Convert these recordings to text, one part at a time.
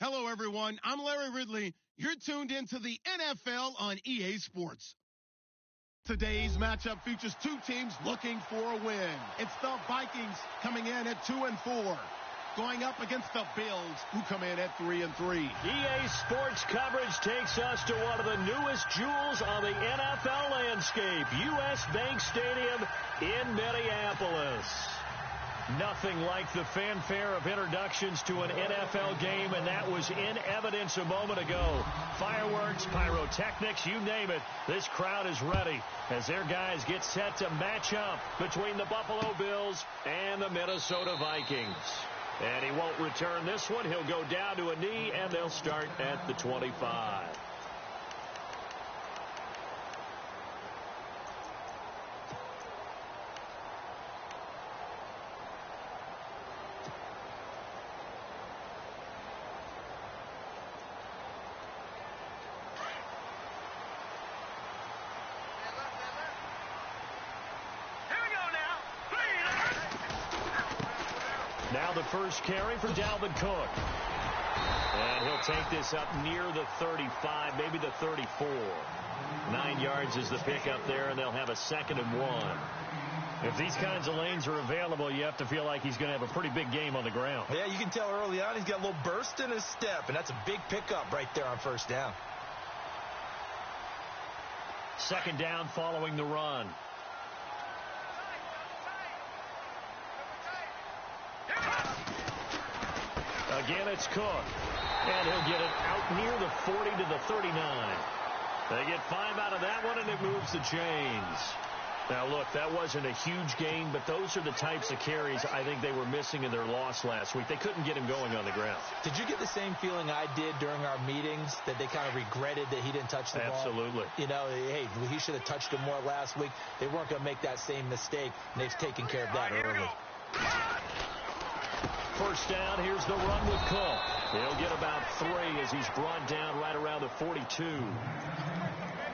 Hello, everyone. I'm Larry Ridley. You're tuned into the NFL on EA Sports. Today's matchup features two teams looking for a win. It's the Vikings coming in at 2-4, going up against the Bills, who come in at 3-3. EA Sports coverage takes us to one of the newest jewels on the NFL landscape, U.S. Bank Stadium in Minneapolis. Nothing like the fanfare of introductions to an NFL game, and that was in evidence a moment ago. Fireworks, pyrotechnics, you name it. This crowd is ready as their guys get set to match up between the Buffalo Bills and the Minnesota Vikings. And he won't return this one. He'll go down to a knee, and they'll start at the 25. Now the first carry for Dalvin Cook. And he'll take this up near the 35, maybe the 34. 9 yards is the pickup there, and they'll have a 2nd and 1. If these kinds of lanes are available, you have to feel like he's going to have a pretty big game on the ground. Yeah, you can tell early on he's got a little burst in his step, and that's a big pickup right there on first down. 2nd down following the run. Again, it's Cook. And he'll get it out near the 40 to the 39. They get 5 out of that one, and it moves the chains. Now, look, that wasn't a huge gain, but those are the types of carries I think they were missing in their loss last week. They couldn't get him going on the ground. Did you get the same feeling I did during our meetings, that they kind of regretted that he didn't touch the ball? Absolutely. You know, hey, he should have touched him more last week. They weren't going to make that same mistake, and they've taken care of that early. First down, here's the run with Cook. He'll get about 3 as he's brought down right around the 42.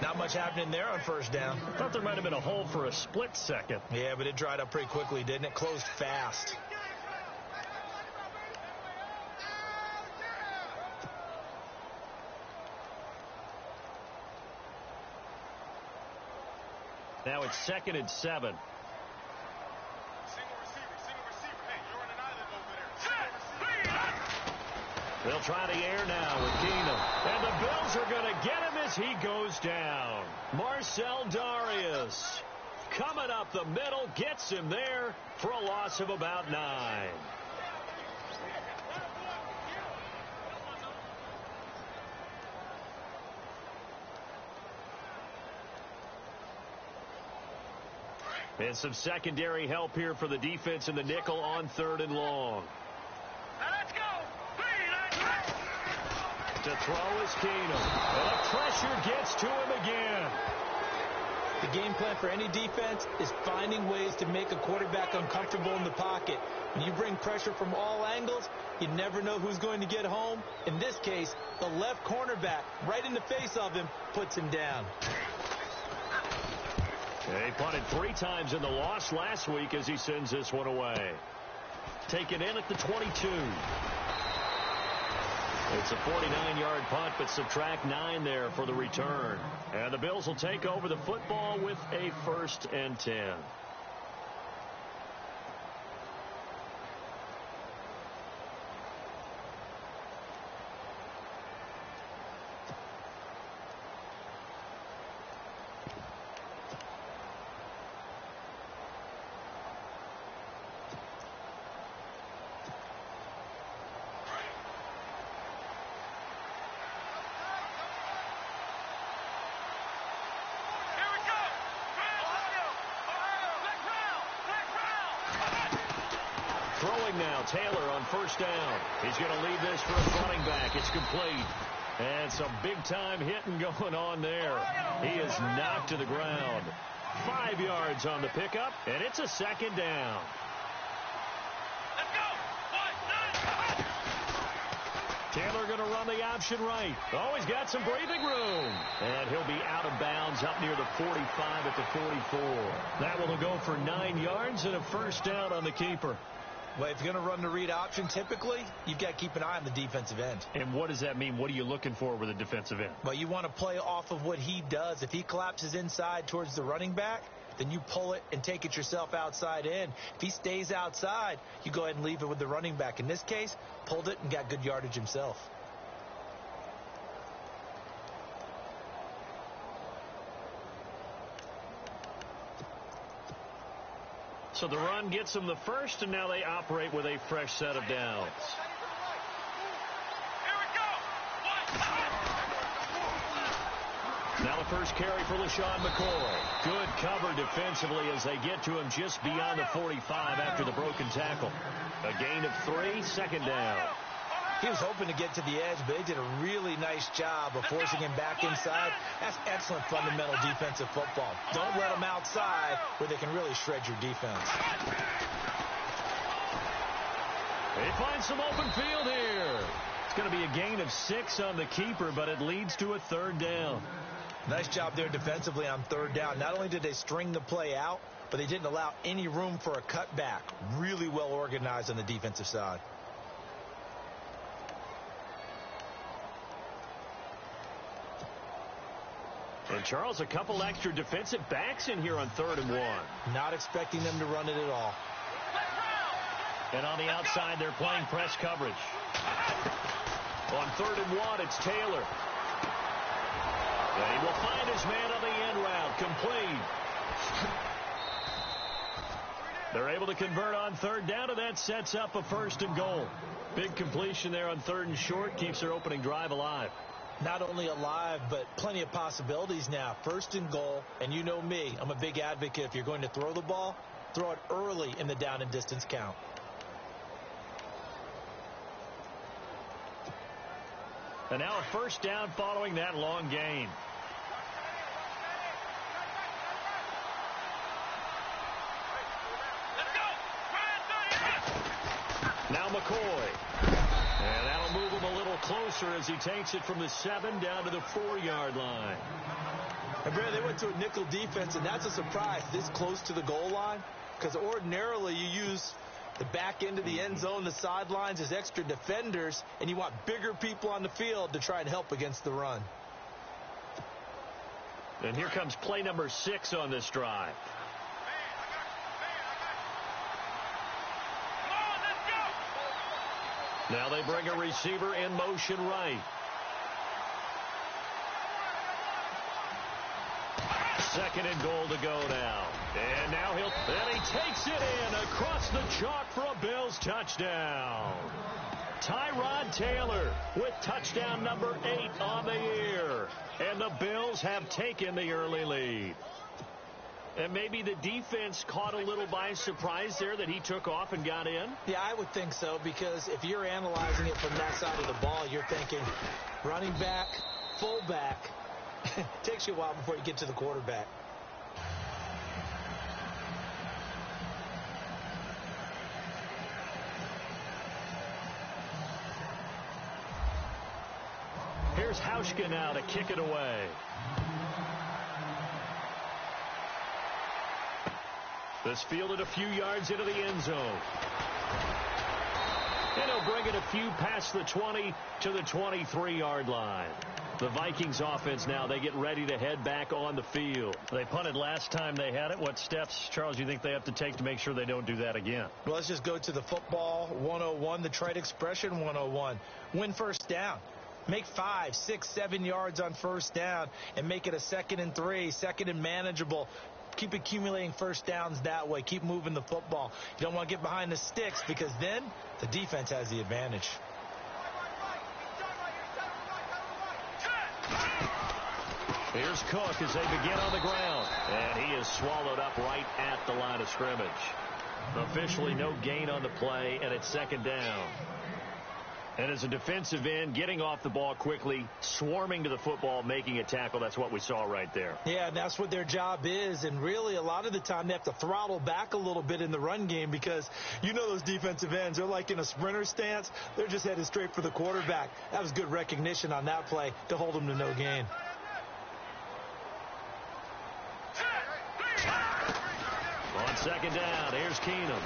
Not much happening there on first down. Thought there might have been a hole for a split second. Yeah, but it dried up pretty quickly, didn't it? Closed fast. Now it's 2nd and 7. They'll try the air now with Keenum. And the Bills are going to get him as he goes down. Marcel Darius coming up the middle, gets him there for a loss of about 9. And some secondary help here for the defense in the nickel on 3rd and long. To throw is Keenum. And the pressure gets to him again. The game plan for any defense is finding ways to make a quarterback uncomfortable in the pocket. When you bring pressure from all angles, you never know who's going to get home. In this case, the left cornerback, right in the face of him, puts him down. He punted 3 times in the loss last week as he sends this one away. Taken in at the 22. It's a 49-yard punt, but subtract 9 there for the return. And the Bills will take over the football with a 1st and 10. Throwing now, Taylor on first down. He's going to leave this for a running back. It's complete. And some big-time hitting going on there. He is knocked to the ground. 5 yards on the pickup, and it's a 2nd down. Let's go. Taylor going to run the option right. Oh, he's got some breathing room. And he'll be out of bounds up near the 45 at the 44. That will go for 9 yards and a 1st down on the keeper. Well, if you're going to run the read option, typically, you've got to keep an eye on the defensive end. And what does that mean? What are you looking for with a defensive end? Well, you want to play off of what he does. If he collapses inside towards the running back, then you pull it and take it yourself outside in. If he stays outside, you go ahead and leave it with the running back. In this case, pulled it and got good yardage himself. So the run gets them the first, and now they operate with a fresh set of downs. Now the first carry for LaShawn McCoy. Good cover defensively as they get to him just beyond the 45 after the broken tackle. A gain of 3, second down. He was hoping to get to the edge, but they did a really nice job of forcing him back inside. That's excellent fundamental defensive football. Don't let them outside where they can really shred your defense. They find some open field here. It's going to be a gain of 6 on the keeper, but it leads to a third down. Nice job there defensively on third down. Not only did they string the play out, but they didn't allow any room for a cutback. Really well organized on the defensive side. And, Charles, a couple extra defensive backs in here on 3rd and 1. Not expecting them to run it at all. And on the outside, they're playing press coverage. On 3rd and 1, it's Taylor. And he will find his man on the end route. Complete. They're able to convert on 3rd down, and that sets up a 1st and goal. Big completion there on 3rd and short. Keeps their opening drive alive. Not only alive, but plenty of possibilities now. 1st and goal, and you know me. I'm a big advocate. If you're going to throw the ball, throw it early in the down and distance count. And now a 1st down following that long gain. Now McCoy. And that'll move him a little closer as he takes it from the 7 down to the 4-yard line. And Brad, they went to a nickel defense, and that's a surprise this close to the goal line, because ordinarily you use the back end of the end zone, the sidelines as extra defenders, and you want bigger people on the field to try and help against the run. And here comes play number 6 on this drive. Now they bring a receiver in motion right. 2nd and goal to go now. And now he takes it in across the chalk for a Bills touchdown. Tyrod Taylor with touchdown number 8 on the year. And the Bills have taken the early lead. And maybe the defense caught a little by surprise there that he took off and got in? Yeah, I would think so, because if you're analyzing it from that side of the ball, you're thinking running back, fullback. It takes you a while before you get to the quarterback. Here's Hauschka now to kick it away. This fielded a few yards into the end zone. And he'll bring it a few past the 20 to the 23-yard line. The Vikings offense now, they get ready to head back on the field. They punted last time they had it. What steps, Charles, do you think they have to take to make sure they don't do that again? Well, let's just go to the football 101, the trite expression 101. Win 1st down. Make 5, 6, 7 yards on 1st down and make it a 2nd and 3, 2nd and manageable. Keep accumulating 1st downs that way. Keep moving the football. You don't want to get behind the sticks, because then the defense has the advantage. Here's Cook as they begin on the ground. And he is swallowed up right at the line of scrimmage. Officially no gain on the play, and it's 2nd down. And as a defensive end, getting off the ball quickly, swarming to the football, making a tackle, that's what we saw right there. Yeah, and that's what their job is. And really, a lot of the time, they have to throttle back a little bit in the run game, because you know those defensive ends, they're like in a sprinter stance. They're just headed straight for the quarterback. That was good recognition on that play to hold them to no gain. On 2nd down, here's Keenum.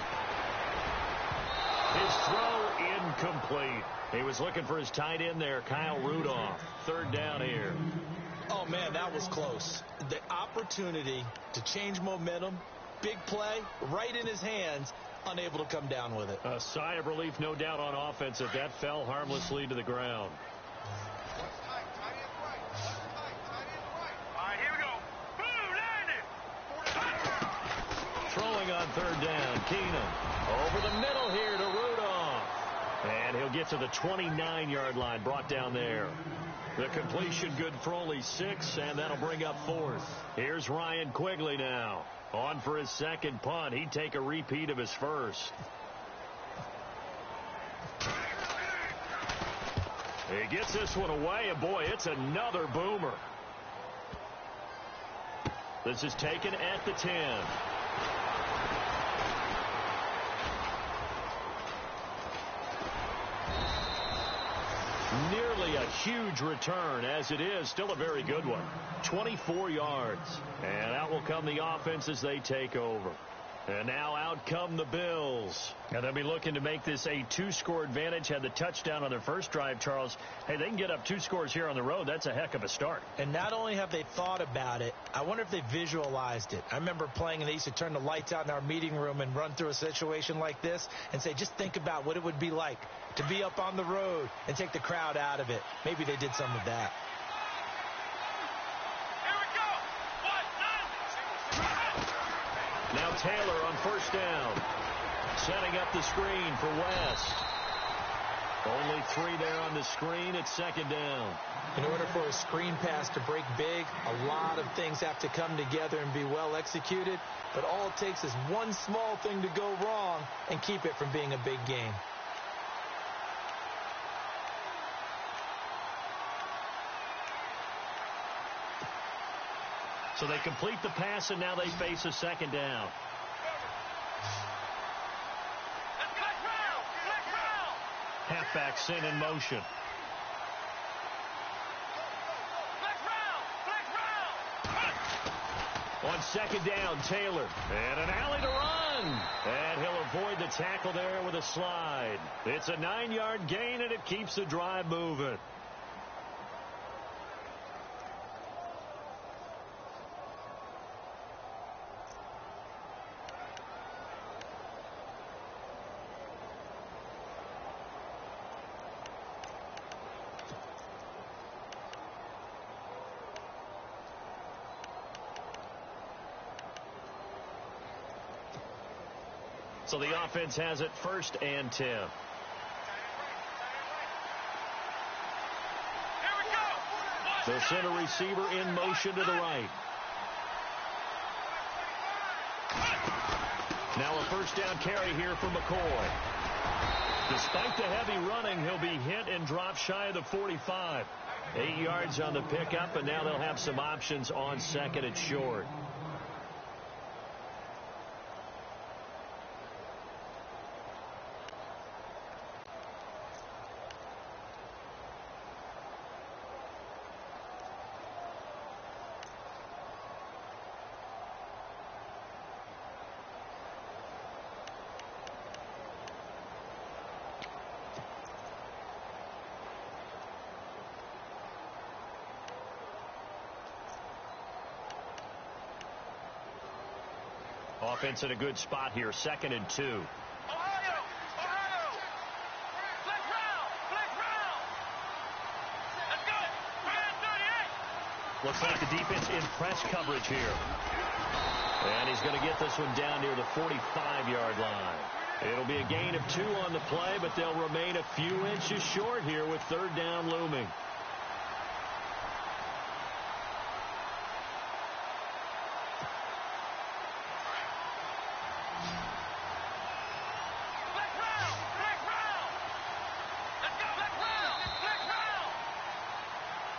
His throw incomplete. He was looking for his tight end there, Kyle Rudolph. Third down here. Oh, man, that was close. The opportunity to change momentum, big play, right in his hands, unable to come down with it. A sigh of relief, no doubt, on offense if that fell harmlessly to the ground. All right, here we go. Boom, landed. Throwing on third down, Keenum. Over the middle here to Rudolph. And he'll get to the 29-yard line, brought down there. The completion good for only 6, and that'll bring up 4th. Here's Ryan Quigley now. On for his second punt. He'd take a repeat of his first. He gets this one away, and boy, it's another boomer. This is taken at the 10. Nearly a huge return, as it is still a very good one. 24 yards. And out will come the offense as they take over. And now out come the Bills. And they'll be looking to make this a 2-score advantage. Had the touchdown on their first drive, Charles. Hey, they can get up 2 scores here on the road. That's a heck of a start. And not only have they thought about it, I wonder if they visualized it. I remember playing, and they used to turn the lights out in our meeting room and run through a situation like this and say, just think about what it would be like to be up on the road and take the crowd out of it. Maybe they did some of that. Now Taylor on first down. Setting up the screen for West. Only 3 there on the screen. It's second down. In order for a screen pass to break big, a lot of things have to come together and be well executed. But all it takes is one small thing to go wrong and keep it from being a big game. So they complete the pass, and now they face a second down. Halfback sent in motion. On second down, Taylor. And an alley to run. And he'll avoid the tackle there with a slide. It's a 9-yard gain, and it keeps the drive moving. So the offense has it 1st and 10. Here we go. They'll send a receiver in motion to the right. Now a first down carry here for McCoy. Despite the heavy running, he'll be hit and dropped shy of the 45. 8 yards on the pickup, and now they'll have some options on second and short. Offense in a good spot here, 2nd and 2. Ohio! Flex round! Let's go! 38! Looks like the defense in press coverage here. And he's going to get this one down near the 45-yard line. It'll be a gain of 2 on the play, but they'll remain a few inches short here with third down looming.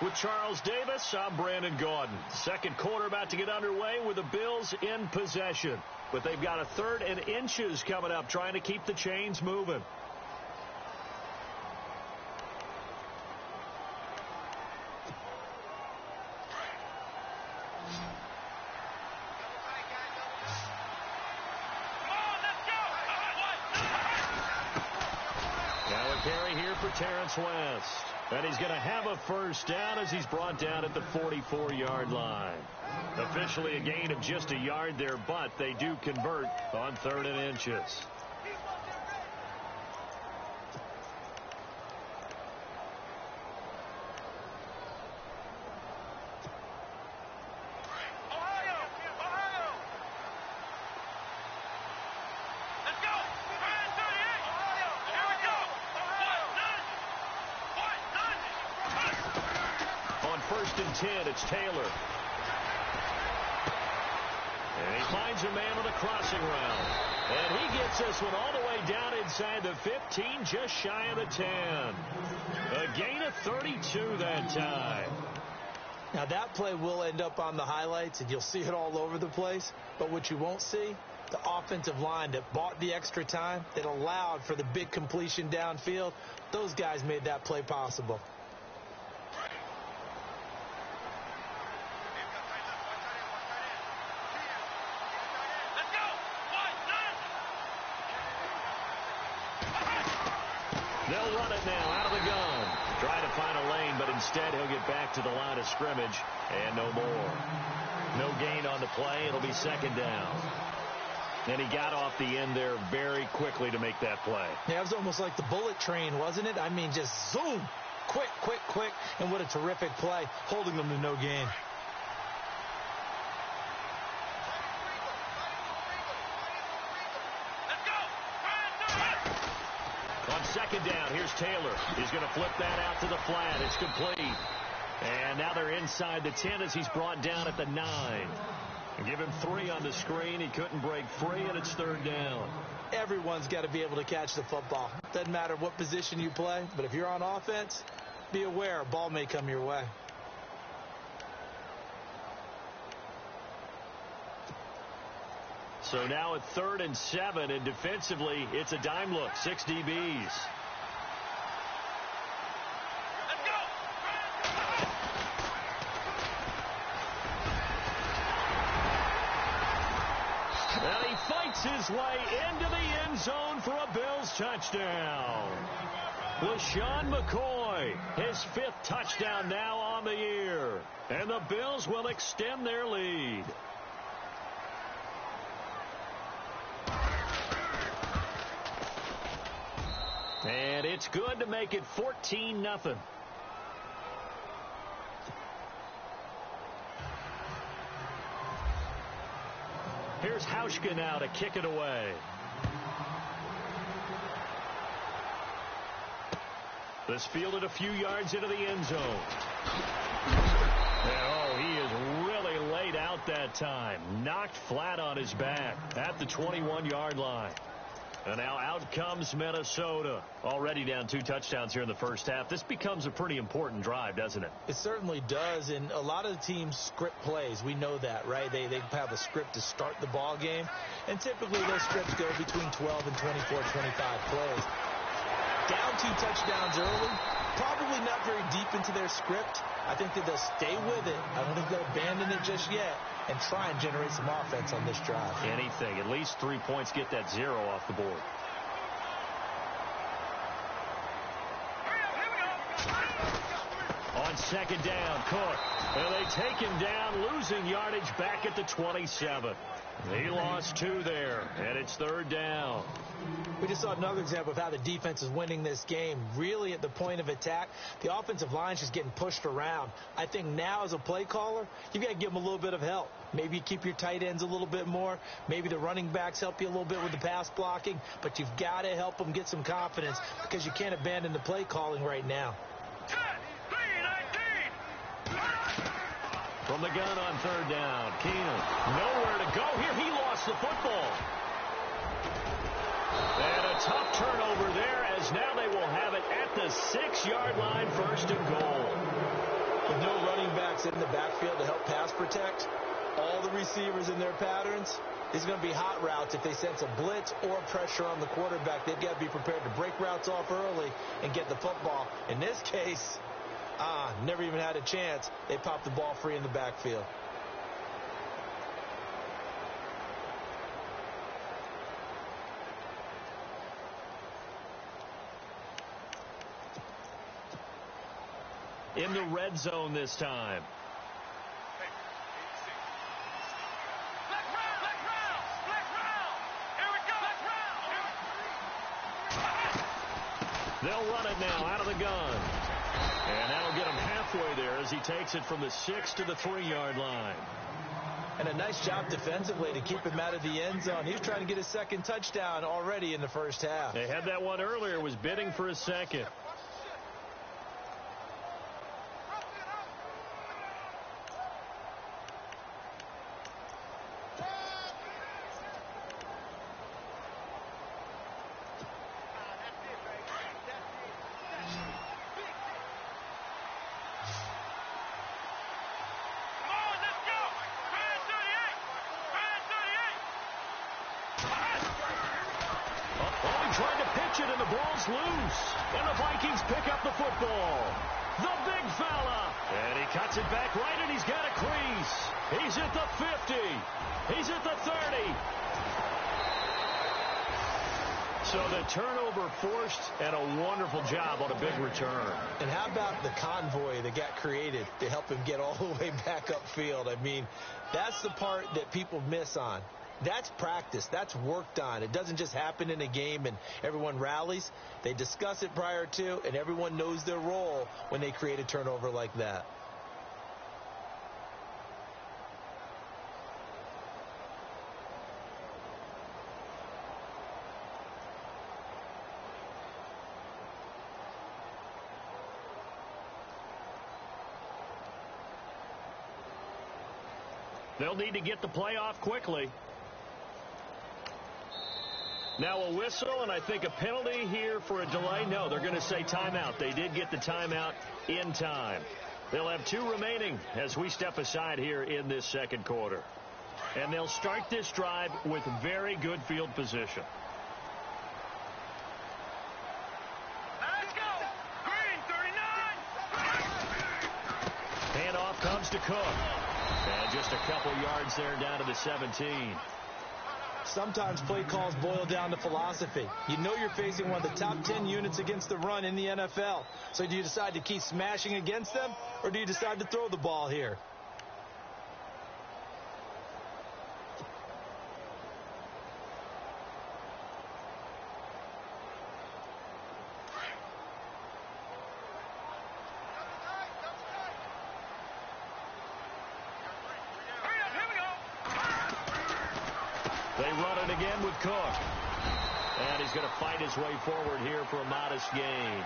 With Charles Davis, I'm Brandon Gaudin. Second quarter about to get underway with the Bills in possession. But they've got a 3rd and inches coming up, trying to keep the chains moving. for Terrence West. And he's going to have a first down as he's brought down at the 44-yard line. Officially a gain of just a yard there, but they do convert on 3rd and inches. It's Taylor. And he finds a man on the crossing route. And he gets this one all the way down inside the 15, just shy of the 10. A gain of 32 that time. Now that play will end up on the highlights, and you'll see it all over the place. But what you won't see, the offensive line that bought the extra time, that allowed for the big completion downfield, those guys made that play possible. They'll run it now out of the gun. Try to find a lane, but instead he'll get back to the line of scrimmage and no more. No gain on the play. It'll be 2nd down. And he got off the end there very quickly to make that play. Yeah, it was almost like the bullet train, wasn't it? I mean, just zoom. Quick, quick, quick. And what a terrific play, holding them to no gain. On 2nd down, here's Taylor. He's going to flip that out to the flat. It's complete. And now they're inside the 10 as he's brought down at the 9. Give him 3 on the screen. He couldn't break free, and it's 3rd down. Everyone's got to be able to catch the football. Doesn't matter what position you play, but if you're on offense, be aware a ball may come your way. So now at 3rd and 7, and defensively, it's a dime look. 6 DBs. And he fights his way into the end zone for a Bills touchdown. LaShawn McCoy, his 5th touchdown now on the year. And the Bills will extend their lead. And it's good to make it 14-0. Here's Hauschka now to kick it away. This fielded a few yards into the end zone. And, oh, he is really laid out that time. Knocked flat on his back at the 21-yard line. And now out comes Minnesota. Already down 2 touchdowns here in the first half. This becomes a pretty important drive, doesn't it? It certainly does, and a lot of the teams script plays. We know that, right? They have a script to start the ball game, and typically those scripts go between 12 and 24, 25 plays. Down 2 touchdowns early, probably not very deep into their script. I think that they'll stay with it. I don't think they'll abandon it just yet and try and generate some offense on this drive. Anything. At least 3 points, get that 0 off the board. On 2nd down, Cook. And they take him down, losing yardage back at the 27. He lost 2 there, and it's 3rd down. We just saw another example of how the defense is winning this game. Really at the point of attack, the offensive line's just getting pushed around. I think now as a play caller, you've got to give them a little bit of help. Maybe you keep your tight ends a little bit more. Maybe the running backs help you a little bit with the pass blocking. But you've got to help them get some confidence because you can't abandon the play calling right now. From the gun on 3rd down, Keenan nowhere to go here. He lost the football. And a tough turnover there as now they will have it at the 6-yard line, 1st and goal. With no running backs in the backfield to help pass protect, all the receivers in their patterns, these are going to be hot routes. If they sense a blitz or pressure on the quarterback, they've got to be prepared to break routes off early and get the football. In this case, never even had a chance. They popped the ball free in the backfield. in the red zone this time. They'll run it now out of the gun. And that'll get him halfway there as he takes it from the 6 to the 3-yard line. And a nice job defensively to keep him out of the end zone. He was trying to get his second touchdown already in the first half. They had that one earlier, was bidding for a second. Trying to pitch it, and the ball's loose. And the Vikings pick up the football. The big fella. And he cuts it back right, and he's got a crease. He's at the 50. He's at the 30. So the turnover forced, and a wonderful job on a big return. And how about the convoy that got created to help him get all the way back upfield? I mean, that's the part that people miss on. That's practice. That's worked on. It doesn't just happen in a game and everyone rallies. They discuss it prior to, and everyone knows their role when they create a turnover like that. They'll need to get the play off quickly. Now a whistle, and I think a penalty here for a delay. No, they're going to say timeout. They did get the timeout in time. They'll have 2 remaining as we step aside here in this second quarter. And they'll start this drive with very good field position. Let's go! Green 39! Handoff comes to Cook. And just a couple yards there down to the 17. Sometimes play calls boil down to philosophy. You know you're facing one of the top 10 units against the run in the NFL. So do you decide to keep smashing against them, or do you decide to throw the ball here? They run it again with Cook. And he's going to fight his way forward here for a modest gain.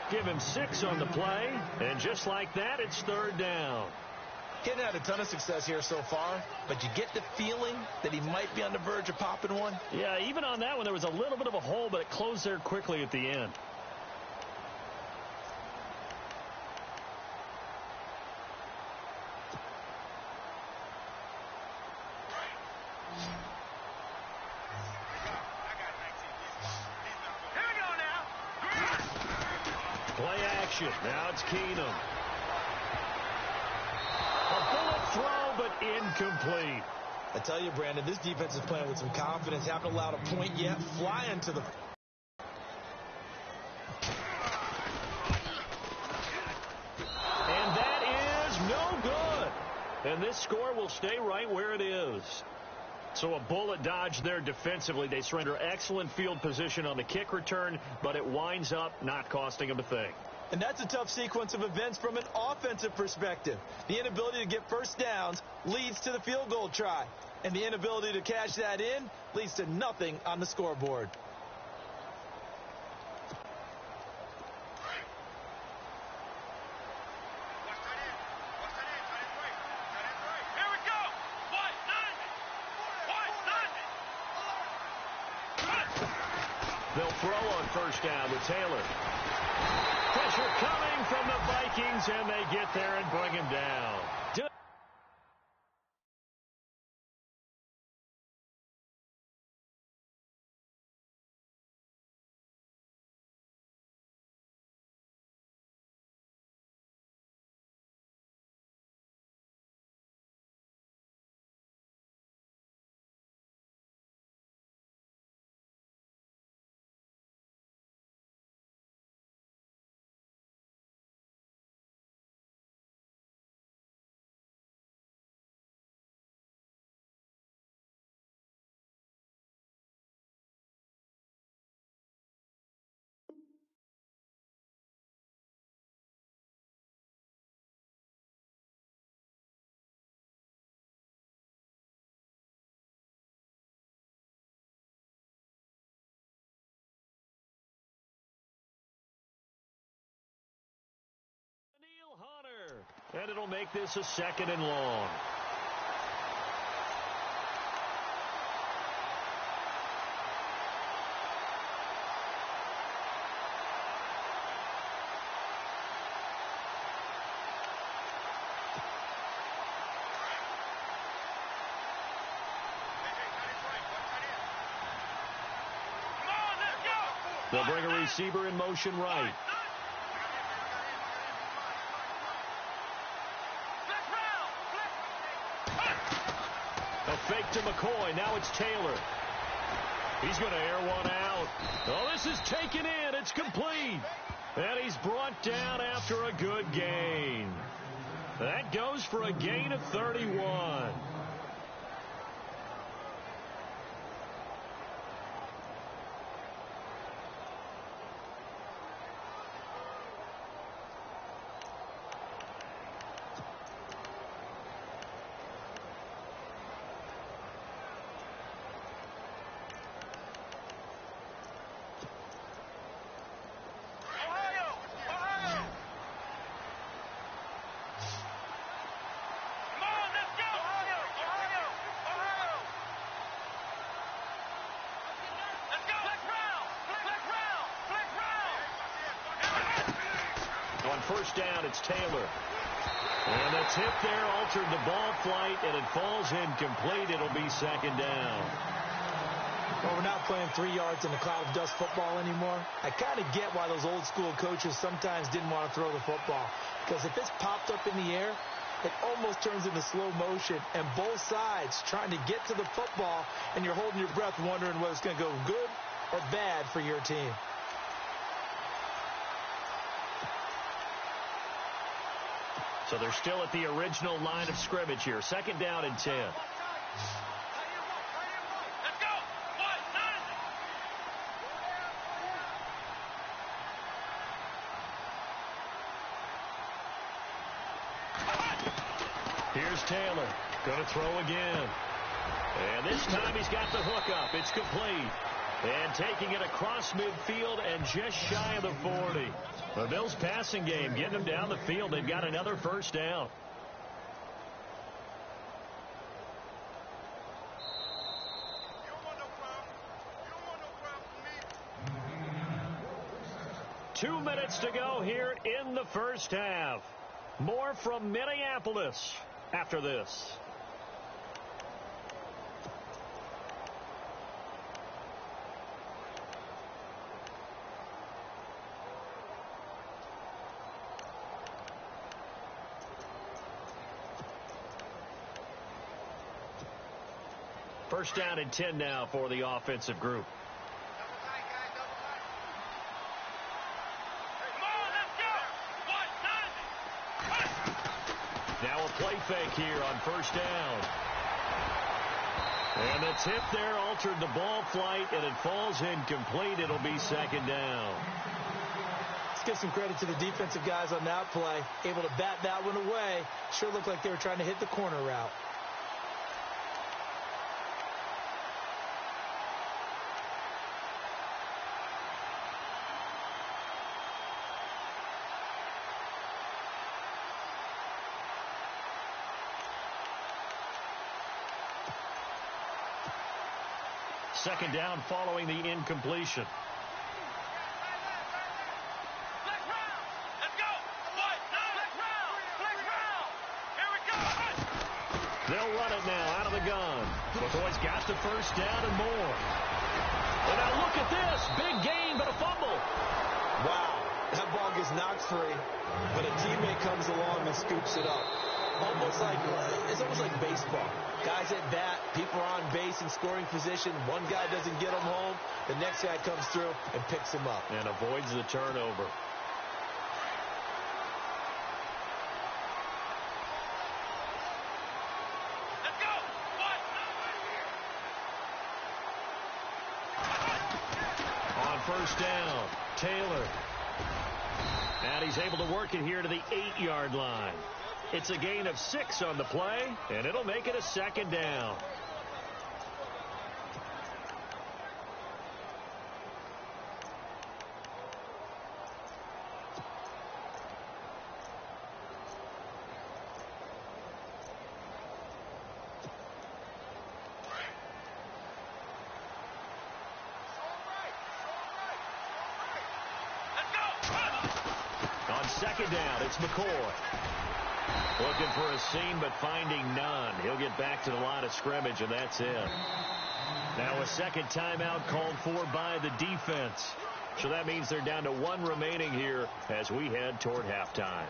Give him 6 on the play. And just like that, it's 3rd down. He hasn't had a ton of success here so far, but you get the feeling that he might be on the verge of popping one. Yeah, even on that one, there was a little bit of a hole, but it closed there quickly at the end. Play action. Now it's Keenum. A bullet throw, but incomplete. I tell you, Brandon, this defense is playing with some confidence. Haven't allowed a point yet. Flying to the... And that is no good. And this score will stay right where it is. So a bullet dodge there defensively. They surrender excellent field position on the kick return, but it winds up not costing them a thing. And that's a tough sequence of events from an offensive perspective. The inability to get first downs leads to the field goal try. And the inability to cash that in leads to nothing on the scoreboard. They'll throw on first down with Taylor. Pressure coming from the Vikings, and they get there and bring him down. And it'll make this a 2nd and long. They'll bring a receiver in motion right. A fake to McCoy. Now it's Taylor. He's going to air one out. Oh, this is taken in. It's complete. And he's brought down after a good gain. That goes for a gain of 31. First down, it's Taylor. And the tip there altered the ball flight, and it falls incomplete. It'll be 2nd down. Well, we're not playing 3 yards in a cloud of dust football anymore. I kind of get why those old school coaches sometimes didn't want to throw the football. Because if it's popped up in the air, it almost turns into slow motion. And both sides trying to get to the football, and you're holding your breath wondering whether it's going to go good or bad for your team. So they're still at the original line of scrimmage here. 2nd down and 10. Let's go! Here's Taylor. Going to throw again. And this time he's got the hook up. It's complete. And taking it across midfield and just shy of the 40. The Bills passing game getting them down the field. They've got another first down. You don't want no problem. 2 minutes to go here in the first half. More from Minneapolis after this. First down and 10 now for the offensive group. Now a play fake here on first down. And the tip there altered the ball flight, and it falls incomplete. It'll be 2nd down. Let's give some credit to the defensive guys on that play. Able to bat that one away. Sure looked like they were trying to hit the corner route. Second down following the incompletion. They'll run it now out of the gun. McCoy's got the first down and more. And now look at this. Big gain, but a fumble. Wow. That ball gets knocked free, but a teammate comes along and scoops it up. It's almost like baseball. Guys at bat, people are on base in scoring position. One guy doesn't get them home. The next guy comes through and picks him up. And avoids the turnover. Let's go! On first down, Taylor. And he's able to work it here to the 8-yard line. It's a gain of 6 on the play, and it'll make it a 2nd down. second down. It's McCoy. Looking for a seam, but finding none. He'll get back to the line of scrimmage, and that's it. Now a second timeout called for by the defense. So that means they're down to one remaining here as we head toward halftime.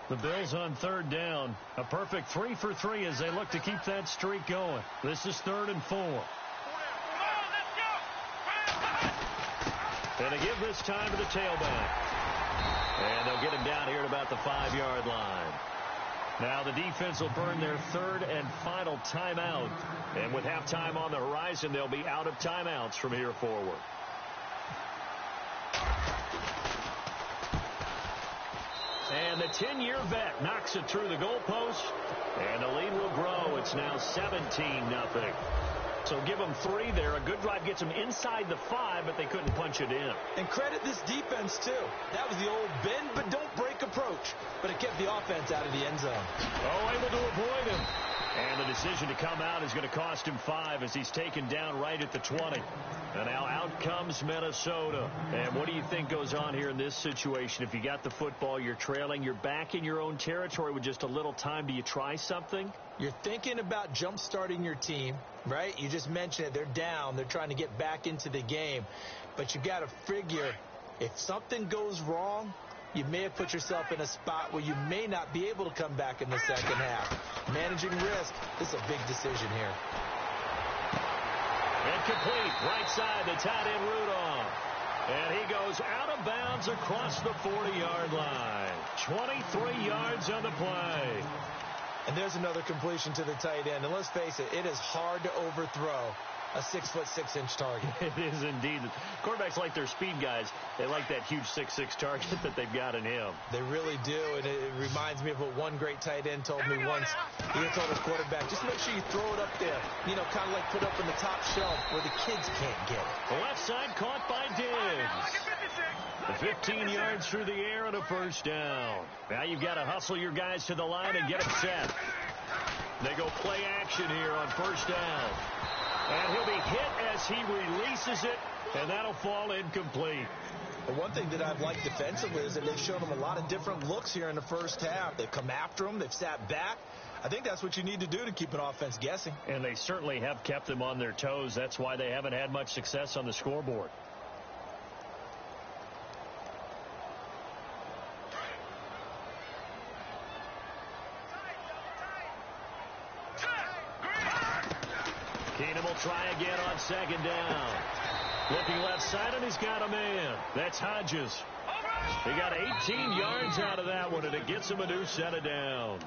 The Bills on third down. A perfect 3 for 3 as they look to keep that streak going. This is 3rd and 4. And they give this time to the tailback. And they'll get him down here at about the 5-yard line. Now the defense will burn their 3rd and final timeout. And with halftime on the horizon, they'll be out of timeouts from here forward. And the 10-year vet knocks it through the goalpost. And the lead will grow. It's now 17-0. So give them 3 there. A good drive gets them inside the 5, but they couldn't punch it in. And credit this defense, too. That was the old bend but don't break approach. But it kept the offense out of the end zone. Oh, able to avoid him. And the decision to come out is going to cost him 5 as he's taken down right at the 20. And now out comes Minnesota. And what do you think goes on here in this situation? If you got the football, you're trailing, you're back in your own territory with just a little time. Do you try something? You're thinking about jump-starting your team, right? You just mentioned it. They're down. They're trying to get back into the game. But you got to figure if something goes wrong, you may have put yourself in a spot where you may not be able to come back in the second half. Managing risk is a big decision here. Incomplete. Right side, the tight end Rudolph. And he goes out of bounds across the 40-yard line. 23 yards on the play. And there's another completion to the tight end. And let's face it, it is hard to overthrow a 6'6" target. It is indeed. Quarterbacks like their speed guys. They like that huge 6'6" target that they've got in him. They really do, and it reminds me of what one great tight end told me once. He told his quarterback, just make sure you throw it up there, you know, kind of like put up in the top shelf where the kids can't get it. The left side caught by Diggs. The 15 yards through the air and a first down. Now you've got to hustle your guys to the line and get them set. They go play action here on first down. And he'll be hit as he releases it, and that'll fall incomplete. But one thing that I've liked defensively is that they've shown him a lot of different looks here in the first half. They've come after him. They've sat back. I think that's what you need to do to keep an offense guessing. And they certainly have kept them on their toes. That's why they haven't had much success on the scoreboard. Keenum will try again on second down. Looking left side, and he's got a man. That's Hodges. He got 18 yards out of that one, and it gets him a new set of downs.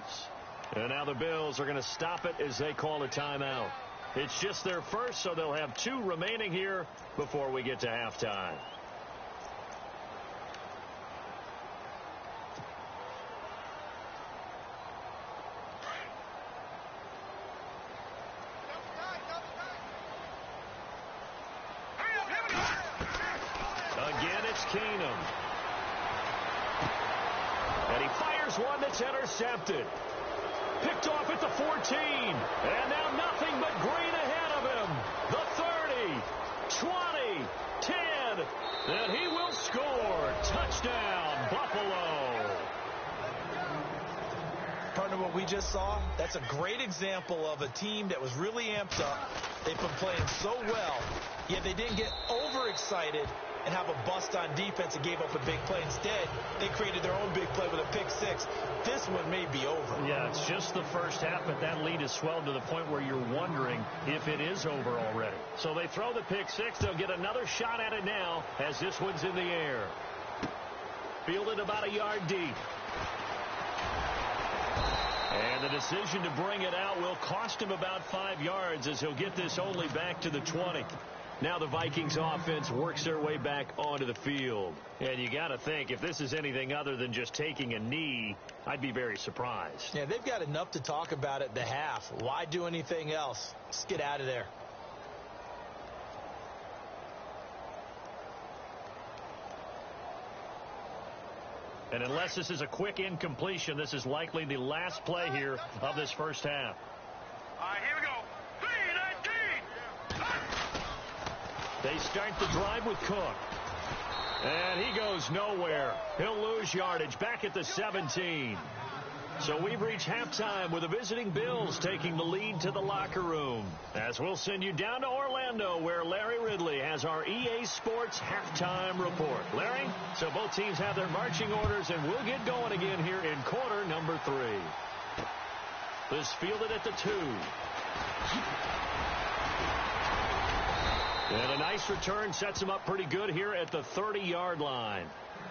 And now the Bills are going to stop it as they call a timeout. It's just their first, so they'll have 2 remaining here before we get to halftime. Again, it's Keenum. And he fires one that's intercepted. Picked off at the 14. And now nothing but green ahead of him. The 30, 20, 10. And he will score. Touchdown, Buffalo. Partner, what we just saw, that's a great example of a team that was really amped up. They've been playing so well, yet they didn't get overexcited and have a bust on defense and gave up a big play. Instead, they created their own big play with a pick 6. This one may be over. Yeah, it's just the first half, but that lead has swelled to the point where you're wondering if it is over already. So they throw the pick 6. They'll get another shot at it now as this one's in the air. Fielded about a yard deep. And the decision to bring it out will cost him about 5 yards as he'll get this only back to the 20. Now the Vikings offense works their way back onto the field. And you got to think, if this is anything other than just taking a knee, I'd be very surprised. Yeah, they've got enough to talk about at the half. Why do anything else? Just get out of there. And unless this is a quick incompletion, this is likely the last play here of this first half. All right, here we go. 3-19. They start the drive with Cook. And he goes nowhere. He'll lose yardage back at the 17. So we've reached halftime with the visiting Bills taking the lead to the locker room. As we'll send you down to Orlando, where Larry Ridley has our EA Sports halftime report. Larry, so both teams have their marching orders, and we'll get going again here in quarter number 3. This fielded at the 2. And a nice return sets him up pretty good here at the 30-yard line.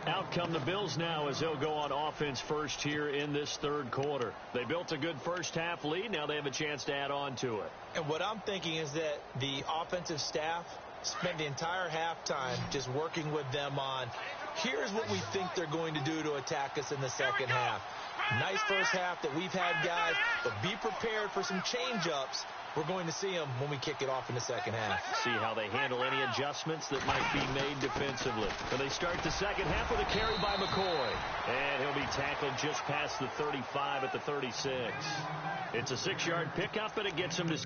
Out come the Bills now as they'll go on offense first here in this third quarter. They built a good first half lead. Now they have a chance to add on to it. And what I'm thinking is that the offensive staff spent the entire halftime just working with them on, here's what we think they're going to do to attack us in the second half. Nice first half that we've had, guys, but be prepared for some change-ups. We're going to see them when we kick it off in the second half. See how they handle any adjustments that might be made defensively. And they start the second half with a carry by McCoy. And he'll be tackled just past the 35 at the 36. It's a 6-yard pickup, and it gets him to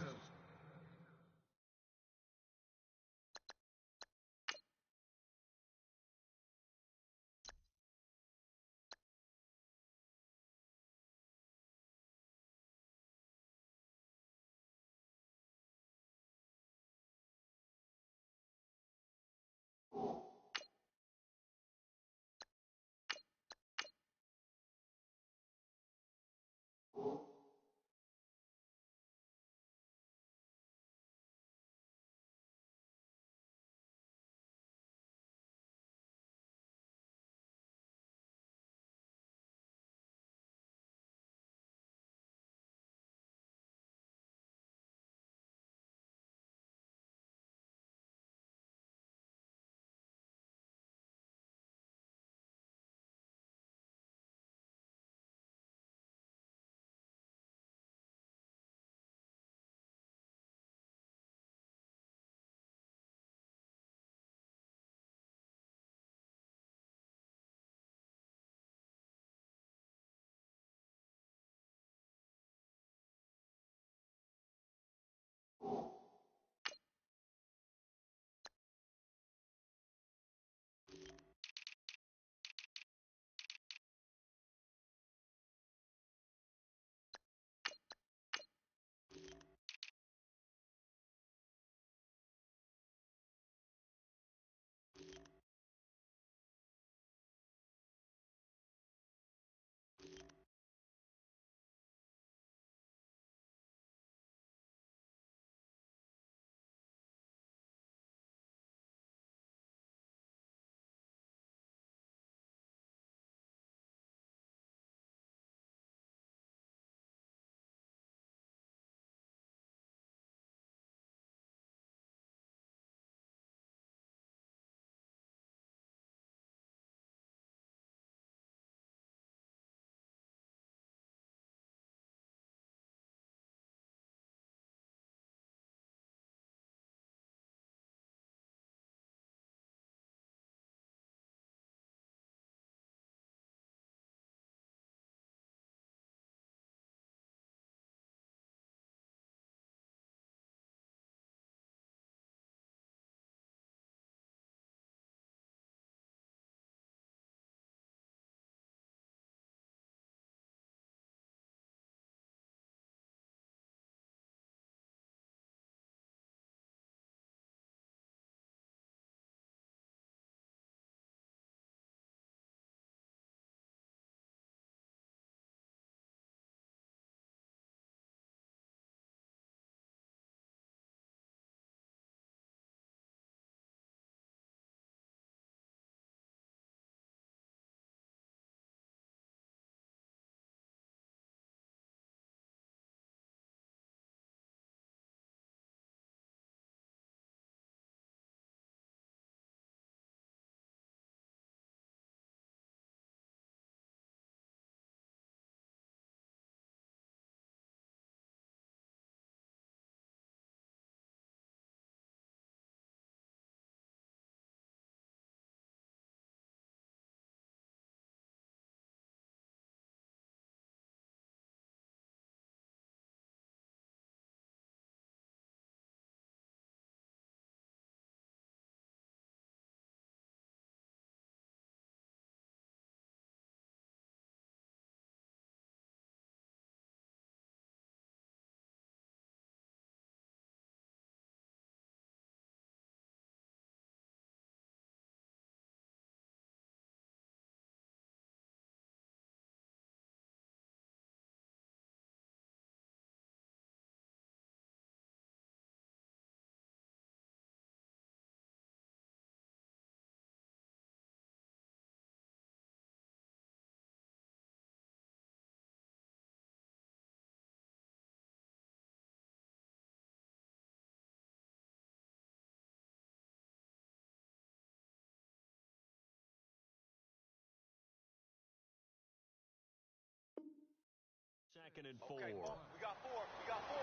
2nd and 4. Okay, we got 4. We got 4.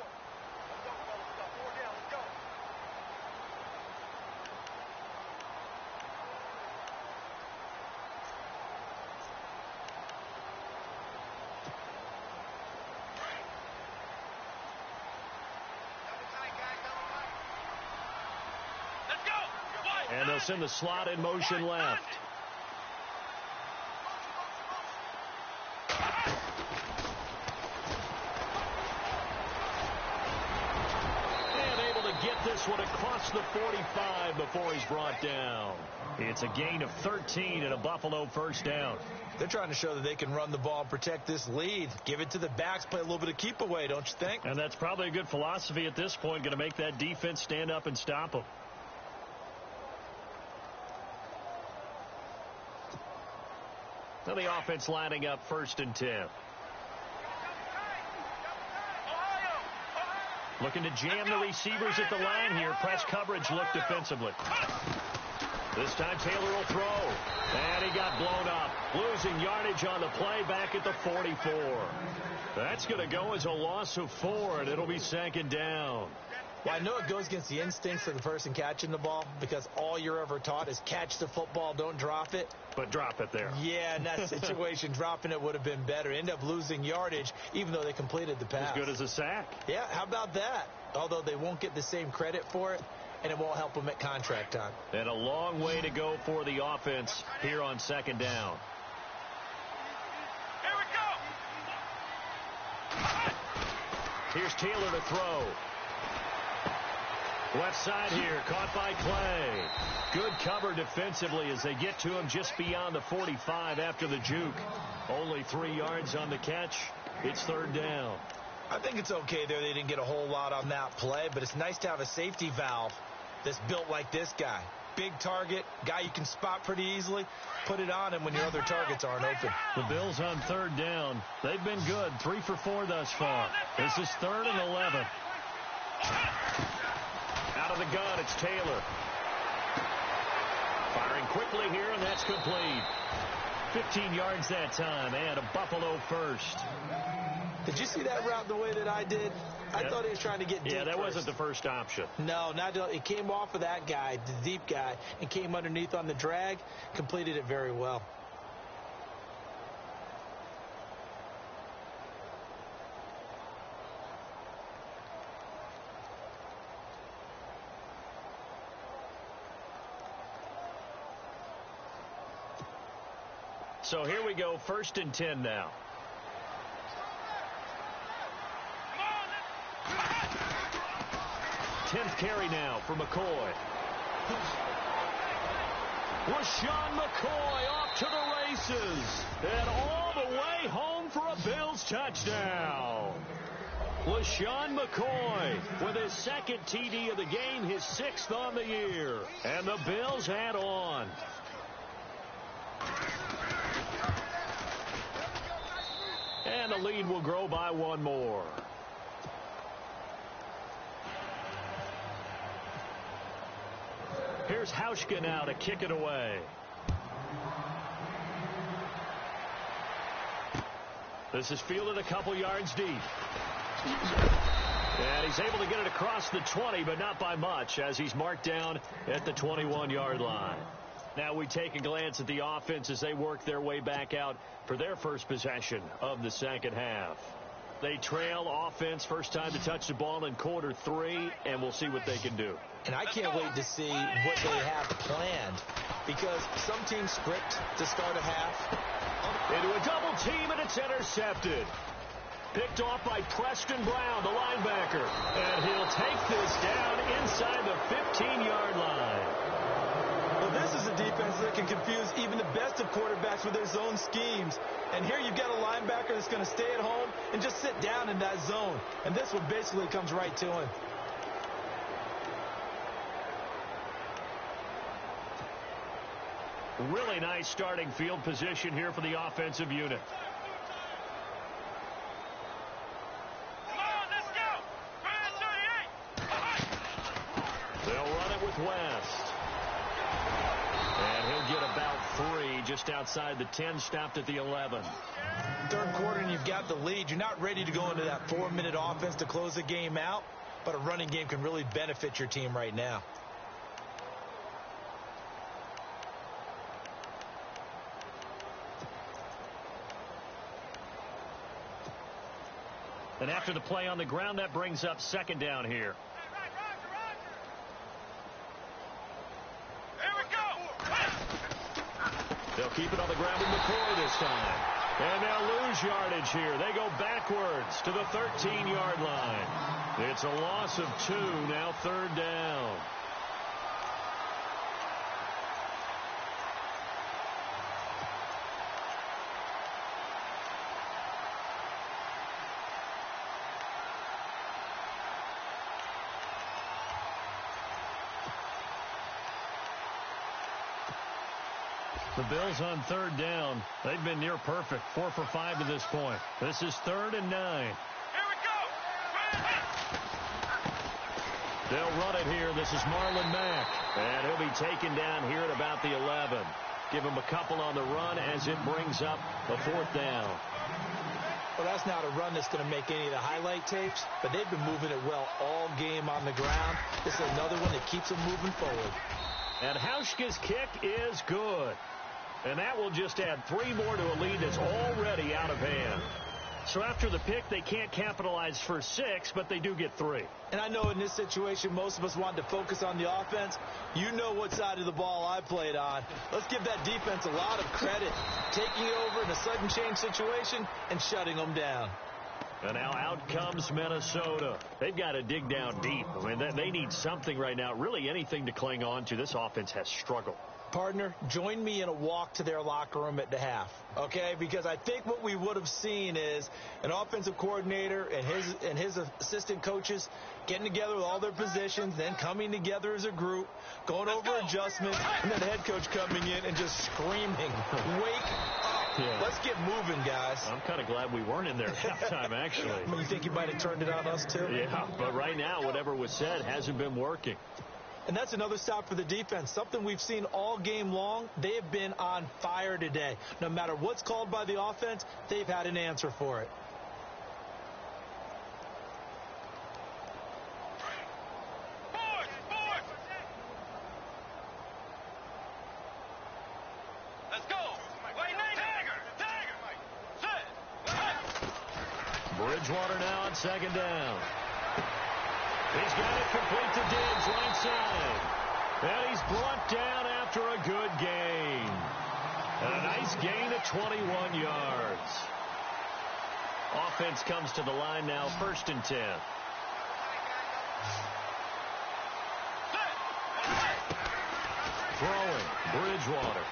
Let's go, fellas. We got 4 down. Let's go. Let's go. And they'll send the slot in motion left. Get this one across the 45 before he's brought down. It's a gain of 13 and a Buffalo first down. They're trying to show that they can run the ball and protect this lead. Give it to the backs, play a little bit of keep away, don't you think? And that's probably a good philosophy at this point, going to make that defense stand up and stop them. Now the offense lining up 1st and 10. Looking to jam the receivers at the line here. Press coverage look defensively. This time Taylor will throw. And he got blown up. Losing yardage on the play back at the 44. That's going to go as a loss of 4, and it'll be 2nd down. Well, I know it goes against the instincts of the person catching the ball because all you're ever taught is catch the football, don't drop it. But drop it there. Yeah, in that situation, dropping it would have been better. End up losing yardage, even though they completed the pass. As good as a sack. Yeah, how about that? Although they won't get the same credit for it, and it won't help them at contract time. And a long way to go for the offense here on 2nd down. Here we go. Here's Taylor to throw. Left side here, caught by Clay. Good cover defensively as they get to him just beyond the 45 after the juke. Only 3 yards on the catch. It's 3rd down. I think it's okay there. They didn't get a whole lot on that play, but it's nice to have a safety valve that's built like this guy. Big target, guy you can spot pretty easily. Put it on him when your other targets aren't open. The Bills on 3rd down. They've been good. 3 for 4 thus far. This is 3rd and 11. Out of the gun, it's Taylor. Firing quickly here, and that's complete. 15 yards that time, and a Buffalo first. Did you see that route the way that I did? I thought he was trying to get deep. Yeah, that first. wasn't the first option. No, not it came off of that guy, the deep guy, and came underneath on the drag, completed it very well. So here we go, 1st and 10 now. 10th carry now for McCoy. LaShawn McCoy off to the races. And all the way home for a Bills touchdown. LaShawn McCoy with his 2nd TD of the game, his 6th on the year. And the Bills add on. And the lead will grow by 1 more. Here's Hauschka now to kick it away. This is fielded a couple yards deep. And he's able to get it across the 20, but not by much, as he's marked down at the 21-yard line. Now we take a glance at the offense as they work their way back out for their first possession of the 2nd half. They trail offense, first time to touch the ball in quarter 3, and we'll see what they can do. And I can't wait to see what they have planned, because some teams script to start a half. Into a double team, and it's intercepted. Picked off by Preston Brown, the linebacker. And he'll take this down inside the 15-yard line. Well, this is a defense that can confuse even the best of quarterbacks with their zone schemes. And here you've got a linebacker that's going to stay at home and just sit down in that zone. And this one basically comes right to him. Really nice starting field position here for the offensive unit. They'll run it with West. And he'll get about 3 just outside the 10, stopped at the 11. third quarter and you've got the lead, you're not ready to go into that 4-minute offense to close the game out, but a running game can really benefit your team right now. And after the play on the ground, that brings up second down here. Here we go. They'll keep it on the ground with McCoy this time. And they'll lose yardage here. They go backwards to the 13-yard line. It's a loss of 2, now third down. The Bills on third down. They've been near perfect. 4 for 5 to this point. This is 3rd and 9. Here we go. They'll run it here. This is Marlon Mack. And he'll be taken down here at about the 11. Give him a couple on the run as it brings up the 4th down. Well, that's not a run that's going to make any of the highlight tapes, but they've been moving it well all game on the ground. This is another one that keeps them moving forward. And Hauschka's kick is good. And that will just add 3 more to a lead that's already out of hand. So after the pick, they can't capitalize for 6, but they do get 3. And I know in this situation, most of us wanted to focus on the offense. You know what side of the ball I played on. Let's give that defense a lot of credit. Taking it over in a sudden change situation and shutting them down. And now out comes Minnesota. They've got to dig down deep. I mean, they need something right now, really anything to cling on to. This offense has struggled. Partner, join me in a walk to their locker room at the half, okay? Because I think what we would have seen is an offensive coordinator and his assistant coaches getting together with all their positions, then coming together as a group, going over adjustments, and then the head coach coming in and just screaming, "Wake up! Yeah. Let's get moving, guys." I'm kind of glad we weren't in there at halftime, actually. I mean, you think you might have turned it on us, too? Yeah, but right now, whatever was said hasn't been working. And that's another stop for the defense. Something we've seen all game long. They have been on fire today. No matter what's called by the offense, they've had an answer for it. Boys! Let's go. Wait, Tagger. Bridgewater now on second down. He's got it complete to Diggs, right side. And he's brought down after a good gain. And a nice gain of 21 yards. Offense comes to the line now, 1st and 10. Throwing, Bridgewater.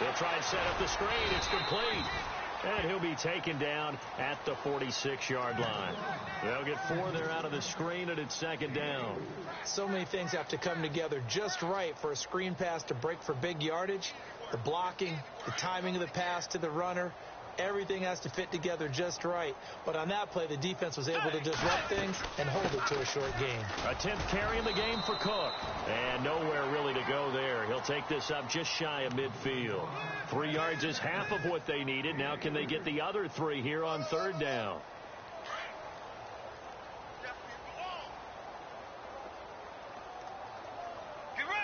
They'll try and set up the screen. It's complete. And he'll be taken down at the 46-yard line. They'll get 4 there out of the screen, and it's 2nd down. So many things have to come together just right for a screen pass to break for big yardage. The blocking, the timing of the pass to the runner, everything has to fit together just right. But on that play, the defense was able to disrupt things and hold it to a short gain. A 10th carry in the game for Cook. And nowhere really to go there. He'll take this up just shy of midfield. 3 yards is half of what they needed. Now can they get the other 3 here on 3rd down? Get ready.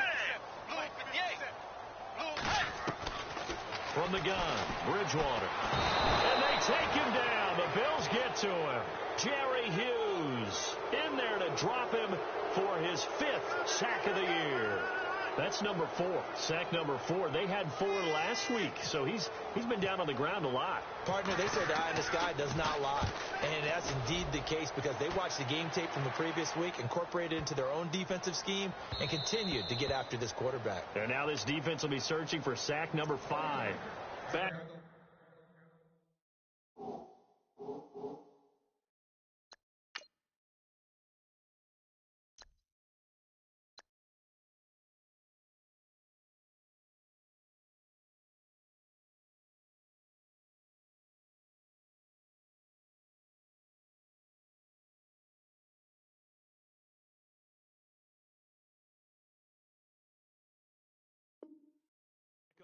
From the gun, Bridgewater. And they take him down. The Bills get to him. Jerry Hughes in there to drop him for his 5th sack of the year. That's number 4. Sack number 4. They had 4 last week, so he's been down on the ground a lot. Partner, they say the eye in the sky does not lie. And that's indeed the case because they watched the game tape from the previous week, incorporated it into their own defensive scheme, and continued to get after this quarterback. And now this defense will be searching for sack number 5. Back.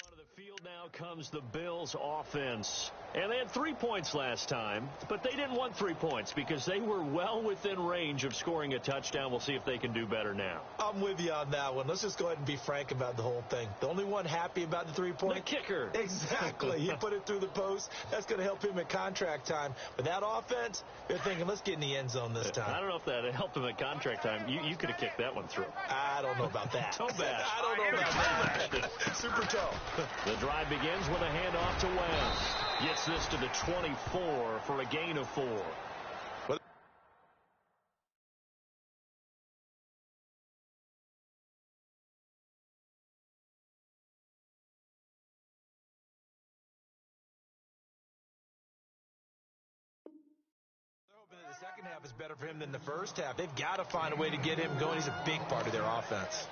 Onto the field now comes the Bills offense. And they had 3 points last time, but they didn't want 3 points because they were well within range of scoring a touchdown. We'll see if they can do better now. I'm with you on that one. Let's just go ahead and be frank about the whole thing. The only one happy about the 3-point? The kicker. Exactly. He put it through the post. That's going to help him at contract time. But that offense, they're thinking, let's get in the end zone this time. I don't know if that helped him at contract time. You could have kicked that one through. I don't know about that. Toe bash. I don't know about that. Super toe. The drive begins with a handoff to Webb. Gets this to the 24 for a gain of 4. The second half is better for him than the first half. They've got to find a way to get him going. He's a big part of their offense.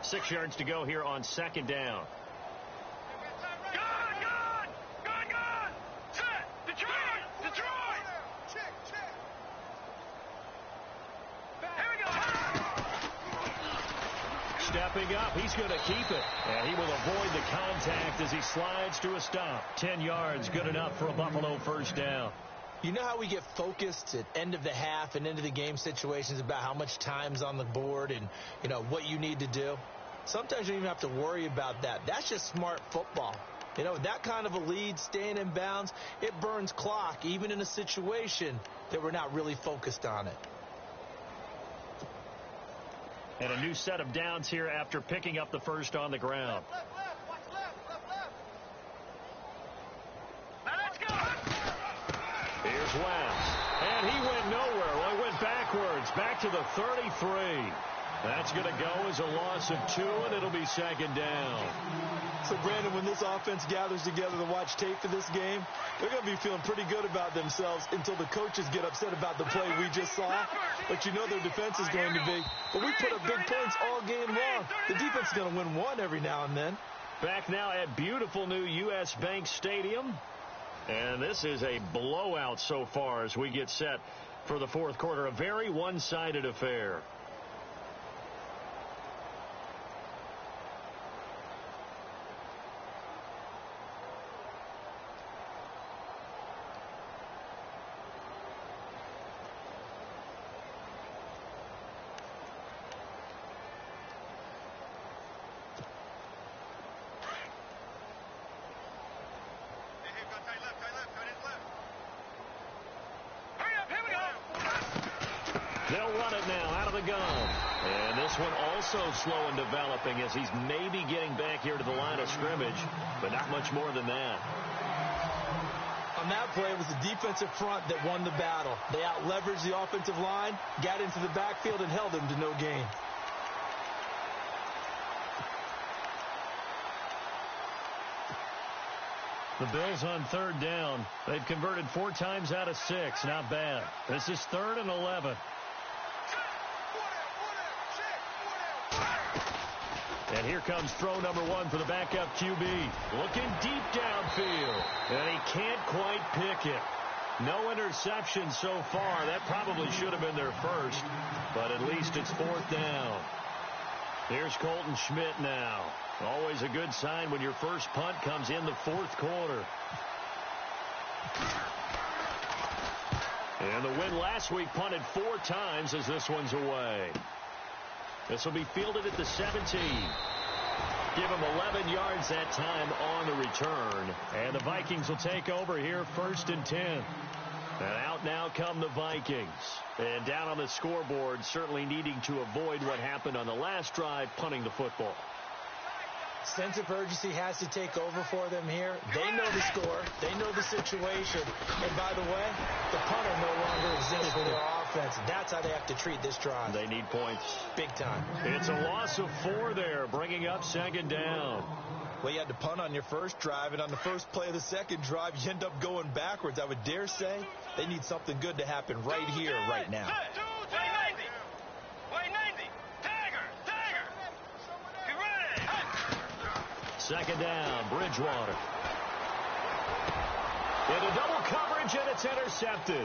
Six yards to go here on second down. Gun! Set! Detroit! Check! Here we go! Stepping up, he's going to keep it. And he will avoid the contact as he slides to a stop. 10 yards, good enough for a Buffalo first down. You know how we get focused at end of the half and into the game situations about how much time's on the board and, what you need to do? Sometimes you don't even have to worry about that. That's just smart football. That kind of a lead, staying in bounds, it burns clock, even in a situation that we're not really focused on it. And a new set of downs here after picking up the first on the ground. Left. Watch left. Now let's go! Here's West. And he went nowhere. Well, he went backwards, back to the 33. That's going to go as a loss of 2, and it'll be second down. So, Brandon, when this offense gathers together to watch tape for this game, they're going to be feeling pretty good about themselves until the coaches get upset about the play we just saw. But their defense is going to be. But we put up big points all game long. The defense is going to win one every now and then. Back now at beautiful new U.S. Bank Stadium. And this is a blowout so far as we get set for the fourth quarter. A very one-sided affair. They'll run it now out of the gun. And this one also slow in developing as he's maybe getting back here to the line of scrimmage, but not much more than that. On that play, it was the defensive front that won the battle. They out-leveraged the offensive line, got into the backfield, and held him to no gain. The Bills on third down. They've converted 4 times out of 6. Not bad. This is 3rd and 11. And here comes throw number 1 for the backup QB. Looking deep downfield. And he can't quite pick it. No interception so far. That probably should have been their first. But at least it's 4th down. Here's Colton Schmidt now. Always a good sign when your first punt comes in the 4th quarter. And the win last week punted 4 times as this one's away. This will be fielded at the 17. Give him 11 yards that time on the return. And the Vikings will take over here 1st and 10. And out now come the Vikings. And down on the scoreboard, certainly needing to avoid what happened on the last drive, punting the football. Sense of urgency has to take over for them here. They know the score. They know the situation. And by the way, the punter no longer exists for their offense. That's how they have to treat this drive. They need points. Big time. It's a loss of 4 there, bringing up 2nd down. Well, you had to punt on your first drive, and on the first play of the second drive, you end up going backwards. I would dare say they need something good to happen right here, right now. Way 90. Tagger. Second down, Bridgewater. Into double coverage, and it's intercepted.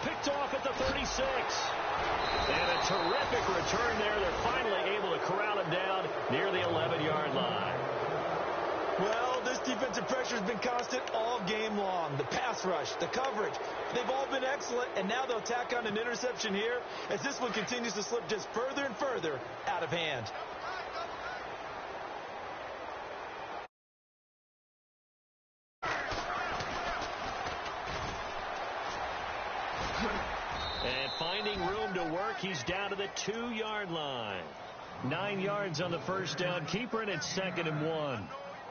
Picked off at the 36. And a terrific return there. They're finally able to corral him down near the 11-yard line. Well, this defensive pressure has been constant all game long. The pass rush, the coverage, they've all been excellent, and now they'll tack on an interception here as this one continues to slip just further and further out of hand. And finding room to work, he's down to the 2-yard line. 9 yards on the first down. Keeper, and it's 2nd and 1.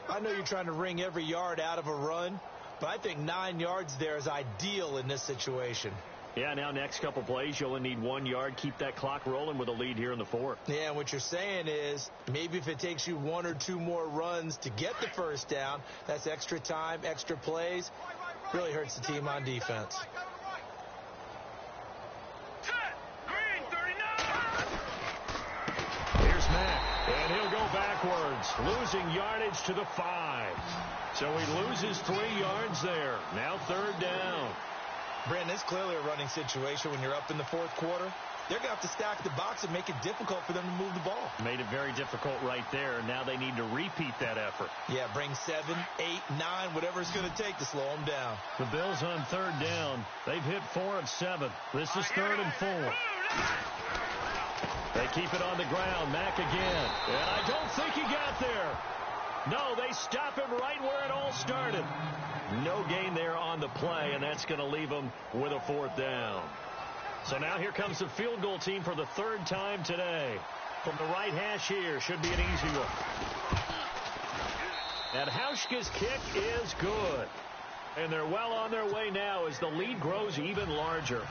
I know you're trying to wring every yard out of a run, but I think 9 yards there is ideal in this situation. Yeah, now next couple plays, you only need 1 yard. Keep that clock rolling with a lead here in the 4th. Yeah, and what you're saying is maybe if it takes you 1 or 2 more runs to get the first down, that's extra time, extra plays. Really hurts the team on defense. Here's Matt, and he'll go backwards, losing yardage to the 5. So he loses 3 yards there. Now 3rd down. Brandon, it's clearly a running situation when you're up in the 4th quarter. They're going to have to stack the box and make it difficult for them to move the ball. Made it very difficult right there. Now they need to repeat that effort. Yeah, bring 7, 8, 9, whatever it's going to take to slow them down. The Bills on 3rd down. They've hit 4 of 7. This is 3rd and 4. They keep it on the ground. Mack again. And I don't think he got there. No, they stop him right where it all started. No gain there on the play, and that's going to leave them with a 4th down. So now here comes the field goal team for the 3rd time today. From the right hash here, should be an easy one. And Hauschka's kick is good. And they're well on their way now as the lead grows even larger.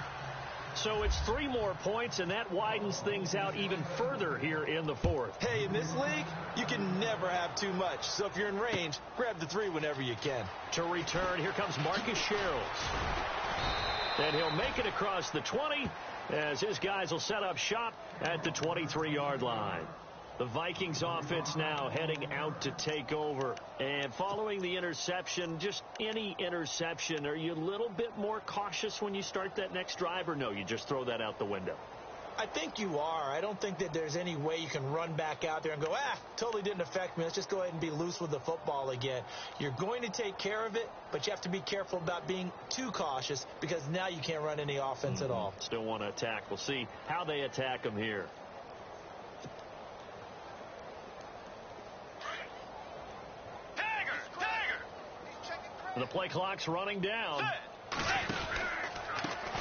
So it's 3 more points, and that widens things out even further here in the 4th. Hey, in this league, you can never have too much. So if you're in range, grab the 3 whenever you can. To return, here comes Marcus Sherrills. And he'll make it across the 20 as his guys will set up shop at the 23-yard line. The Vikings offense now heading out to take over. And following the interception, just any interception, are you a little bit more cautious when you start that next drive, or no, you just throw that out the window? I think you are. I don't think that there's any way you can run back out there and go, totally didn't affect me. Let's just go ahead and be loose with the football again. You're going to take care of it, but you have to be careful about being too cautious because now you can't run any offense at all. Still want to attack. We'll see how they attack them here. The play clock's running down.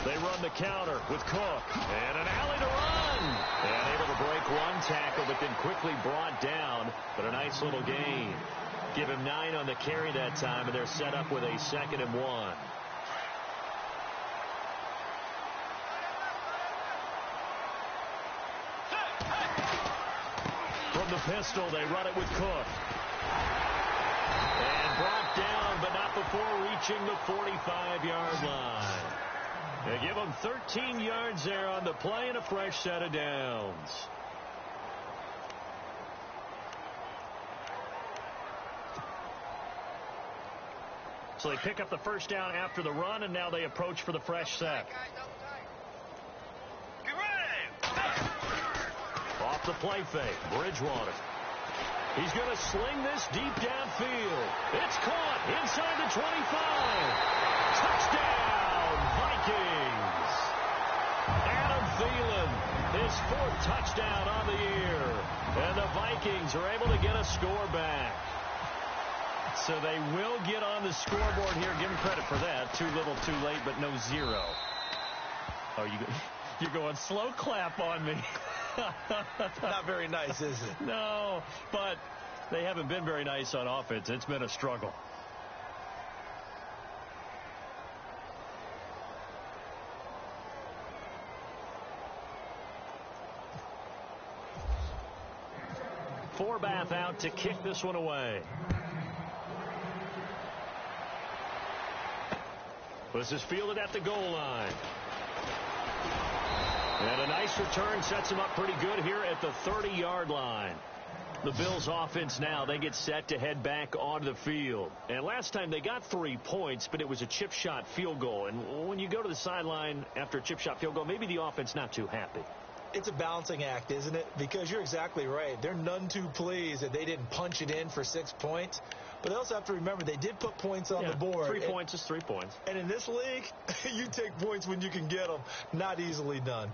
They run the counter with Cook. And an alley to run. And able to break 1 tackle, but then quickly brought down. But a nice little gain. Give him 9 on the carry that time, and they're set up with a 2nd and 1. From the pistol, they run it with Cook. And brought down, but not before reaching the 45-yard line. They give them 13 yards there on the play and a fresh set of downs. So they pick up the first down after the run, and now they approach for the fresh set. Off the play fake, Bridgewater. He's going to sling this deep downfield. It's caught inside the 25. Touchdown, Vikings. Adam Thielen, his 4th touchdown on the year. And the Vikings are able to get a score back. So they will get on the scoreboard here. Give them credit for that. Too little, too late, but no 0. Oh, you're going slow clap on me. Not very nice, is it? No, but they haven't been very nice on offense. It's been a struggle. Forbath out to kick this one away. This is fielded at the goal line. And a nice return sets him up pretty good here at the 30-yard line. The Bills offense now, they get set to head back onto the field. And last time they got 3 points, but it was a chip shot field goal. And when you go to the sideline after a chip shot field goal, maybe the offense not too happy. It's a balancing act, isn't it? Because you're exactly right. They're none too pleased that they didn't punch it in for 6 points. But they also have to remember they did put points on the board. 3 points is 3 points. And in this league, you take points when you can get them. Not easily done.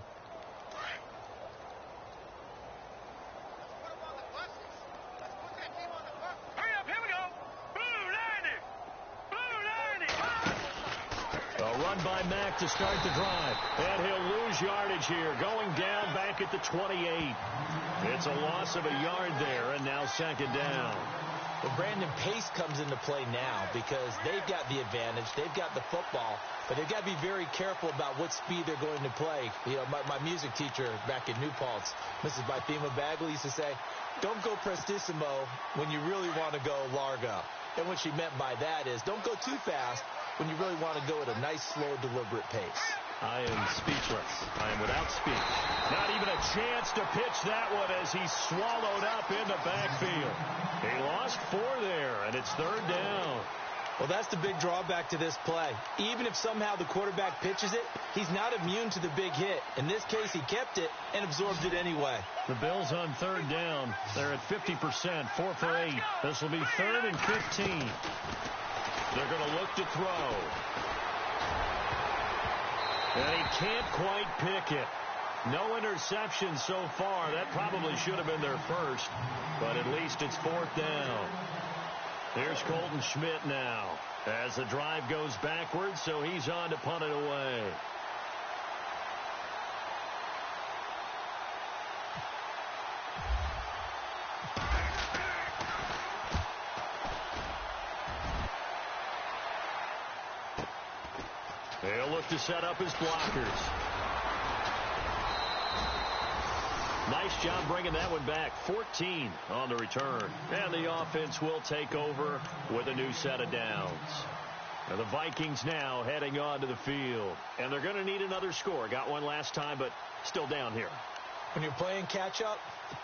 Hurry up, here we go. Blue 90. A run by Mack to start the drive. And he'll lose yardage here. Going down back at the 28. It's a loss of a yard there, and now second down. Well, Brandon, pace comes into play now because they've got the advantage. They've got the football, but they've got to be very careful about what speed they're going to play. You know, my music teacher back in New Paltz, Mrs. Bythema Bagley, used to say, don't go prestissimo when you really want to go largo. And what she meant by that is don't go too fast when you really want to go at a nice, slow, deliberate pace. I am speechless. I am without speech. Not even a chance to pitch that one as he's swallowed up in the backfield. He lost 4 there, and it's third down. Well, that's the big drawback to this play. Even if somehow the quarterback pitches it, he's not immune to the big hit. In this case, he kept it and absorbed it anyway. The Bills on third down. They're at 50%, 4 for 8. This will be 3rd and 15. They're going to look to throw. And he can't quite pick it. No interception so far. That probably should have been their first, but at least it's 4th down. Here's Colton Schmidt now as the drive goes backwards, so he's on to punt it away. They'll look to set up his blockers. Nice job bringing that one back. 14 on the return. And the offense will take over with a new set of downs. And the Vikings now heading onto the field. And they're going to need another score. Got one last time, but still down here. When you're playing catch-up,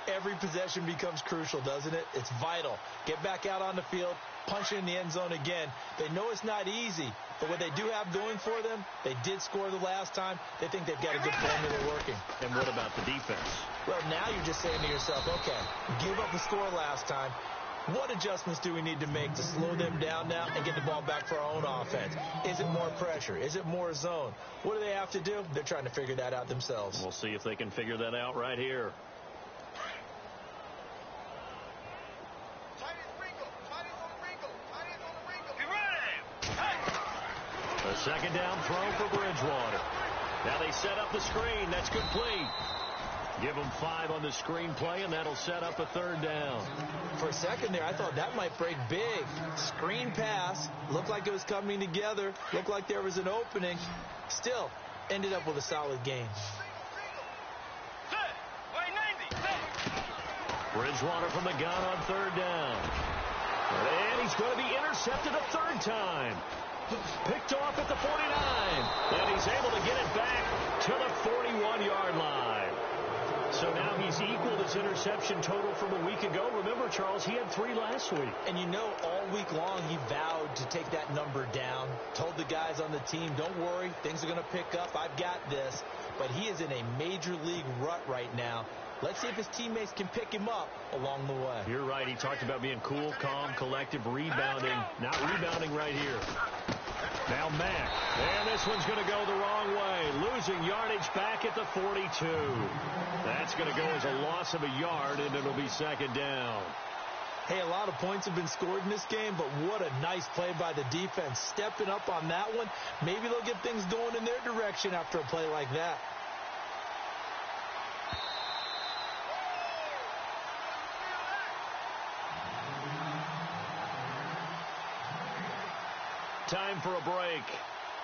every possession becomes crucial, doesn't it? It's vital. Get back out on the field, punch it in the end zone again. They know it's not easy, but what they do have going for them, they did score the last time. They think they've got a good formula working. And what about the defense? Well, now you're just saying to yourself, okay, gave up the score last time. What adjustments do we need to make to slow them down now and get the ball back for our own offense? Is it more pressure? Is it more zone? What do they have to do? They're trying to figure that out themselves. We'll see if they can figure that out right here. A second down throw for Bridgewater. Now they set up the screen. That's complete. Give them 5 on the screen play, and that'll set up a 3rd down. For a second there, I thought that might break big. Screen pass. Looked like it was coming together. Looked like there was an opening. Still, ended up with a solid game. Bridgewater from the gun on 3rd down. And he's going to be intercepted a 3rd time. Picked off at the 49. And he's able to get it back to the 41-yard line. So now he's equaled his interception total from a week ago. Remember, Charles, he had 3 last week. And you know, all week long he vowed to take that number down. Told the guys on the team, don't worry, things are going to pick up. I've got this. But he is in a major league rut right now. Let's see if his teammates can pick him up along the way. You're right. He talked about being cool, calm, collective, rebounding. Not rebounding right here. Now Mack. And this one's going to go the wrong way. Losing yardage back at the 42. That's going to go as a loss of a yard, and it'll be 2nd down. Hey, a lot of points have been scored in this game, but what a nice play by the defense. Stepping up on that one. Maybe they'll get things going in their direction after a play like that. Time for a break.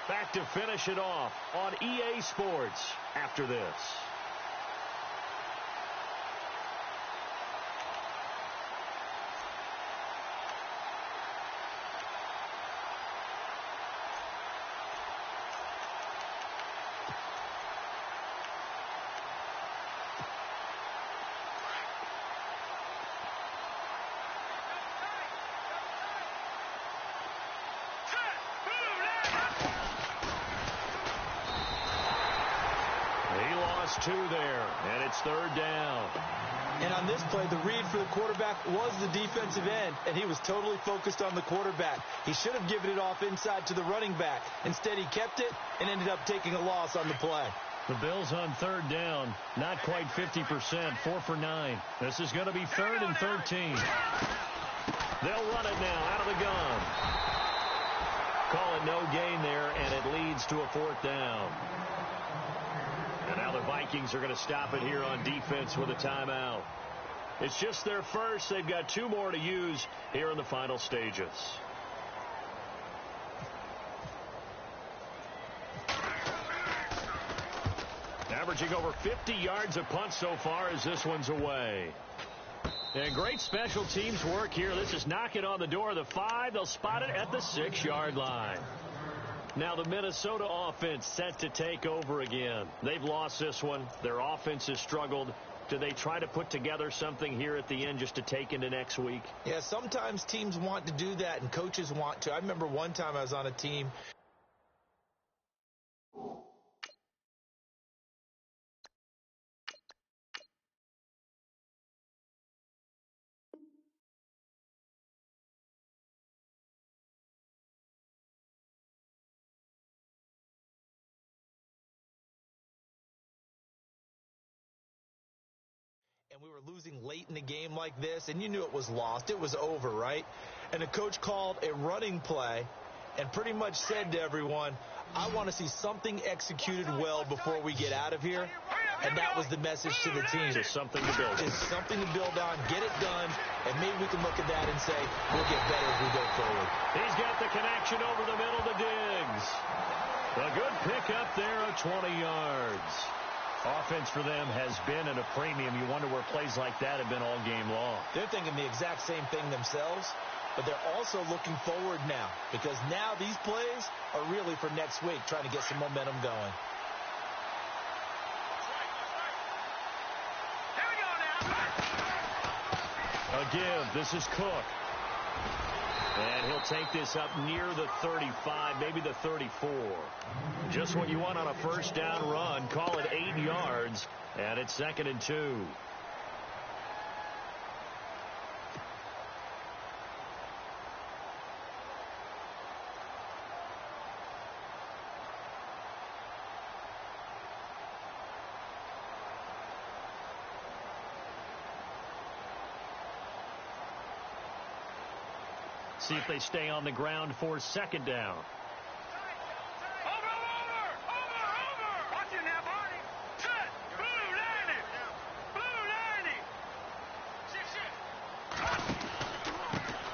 Back to finish it off on EA Sports after this. two there, and it's third down. And on this play, the read for the quarterback was the defensive end, and he was totally focused on the quarterback. He should have given it off inside to the running back. Instead, he kept it and ended up taking a loss on the play. The Bills on third down, not quite 50%, 4 for 9. This is going to be 3rd and 13. They'll run it now out of the gun. Call it no gain there, and it leads to a 4th down. And now the Vikings are going to stop it here on defense with a timeout. It's just their first. They've got 2 more to use here in the final stages. Averaging over 50 yards a punt so far as this one's away. And great special teams work here. This is knocking on the door of the 5. They'll spot it at the 6-yard line. Now the Minnesota offense set to take over again. They've lost this one. Their offense has struggled. Do they try to put together something here at the end just to take into next week? Yeah, sometimes teams want to do that and coaches want to. I remember one time I was on a team. And we were losing late in the game like this, and you knew it was lost. It was over, right? And the coach called a running play and pretty much said to everyone, I want to see something executed well before we get out of here. And that was the message to the team. Just something to build. Just something to build on, get it done, and maybe we can look at that and say, we'll get better as we go forward. He's got the connection over the middle to Diggs. A good pickup there of 20 yards. Offense for them has been at a premium. You wonder where plays like that have been all game long. They're thinking the exact same thing themselves, but they're also looking forward now because now these plays are really for next week, trying to get some momentum going. Again, this is Cook. And he'll take this up near the 35, maybe the 34. Just what you want on a first down run. Call it 8 yards, and it's 2nd and 2. See if they stay on the ground for 2nd down. Over! Watch it now, Barney. Set. Blue landing.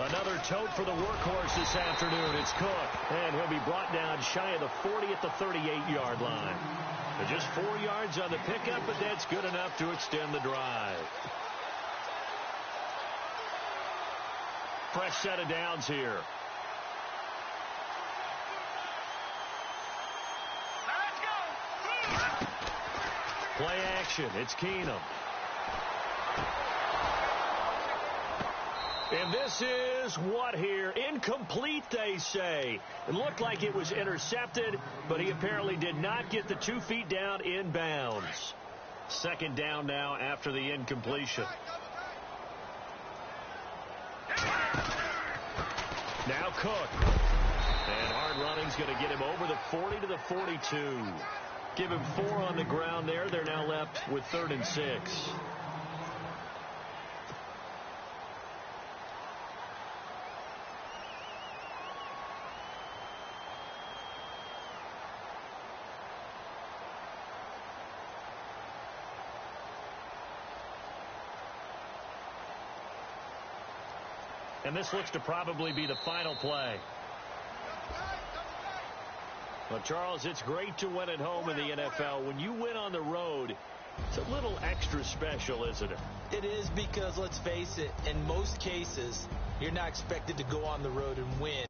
Another tote for the workhorse this afternoon. It's Cook. And he'll be brought down shy of the 40 at the 38-yard line. Just 4 yards on the pickup, but that's good enough to extend the drive. Fresh set of downs here. Let's go. Play action. It's Keenum. And this is what here? Incomplete, they say. It looked like it was intercepted, but he apparently did not get the 2 feet down in bounds. 2nd down now after the incompletion. Now Cook. And hard running's going to get him over the 40 to the 42. Give him 4 on the ground there. They're now left with 3rd and 6. And this looks to probably be the final play. Well, Charles, it's great to win at home in the NFL. When you win on the road, it's a little extra special, isn't it? It is because, let's face it, in most cases, you're not expected to go on the road and win.